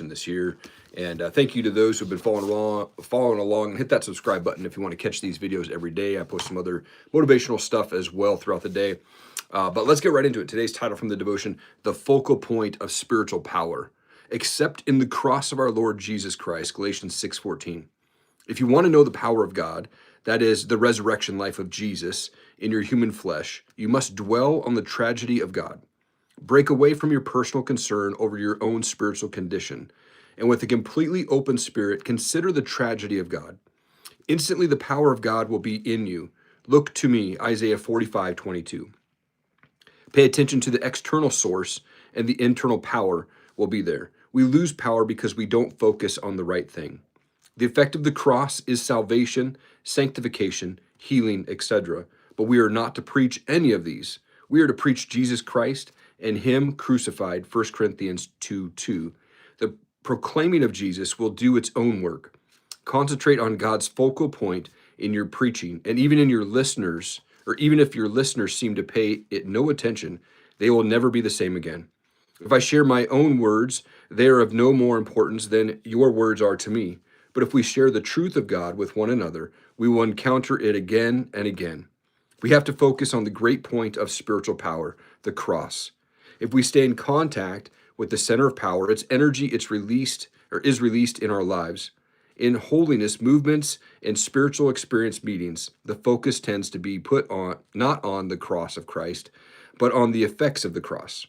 this year. And thank you to those who've been following along. And hit that subscribe button if you want to catch these videos every day. I post some other motivational stuff as well throughout the day. But let's get right into it. Today's title from the devotion, The Focal Point of Spiritual Power. Except in the cross of our Lord Jesus Christ, Galatians 6:14. If you want to know the power of God, that is the resurrection life of Jesus in your human flesh, you must dwell on the tragedy of God. Break away from your personal concern over your own spiritual condition, and with a completely open spirit, consider the tragedy of God. Instantly, the power of God will be in you. Look to me, Isaiah 45:22. Pay attention to the external source, and the internal power will be there. We lose power because we don't focus on the right thing. The effect of the cross is salvation, sanctification, healing, etc. But we are not to preach any of these. We are to preach Jesus Christ and Him crucified, 1 Corinthians 2:2. The proclaiming of Jesus will do its own work. Concentrate on God's focal point in your preaching, and even in your listeners, or even if your listeners seem to pay it no attention, they will never be the same again. If I share my own words, they are of no more importance than your words are to me. But if we share the truth of God with one another, we will encounter it again and again. We have to focus on the great point of spiritual power, the cross. If we stay in contact with the center of power, its energy is released in our lives. In holiness movements and spiritual experience meetings, the focus tends to be put on not on the cross of Christ, but on the effects of the cross.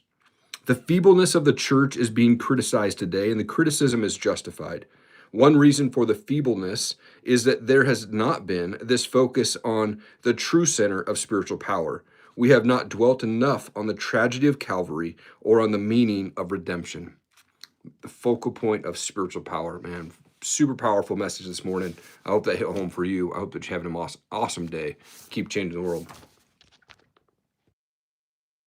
The feebleness of the church is being criticized today, and the criticism is justified. One reason for the feebleness is that there has not been this focus on the true center of spiritual power. We have not dwelt enough on the tragedy of Calvary or on the meaning of redemption. The focal point of spiritual power, man. Super powerful message this morning. I hope that hit home for you. I hope that you have an awesome day. Keep changing the world.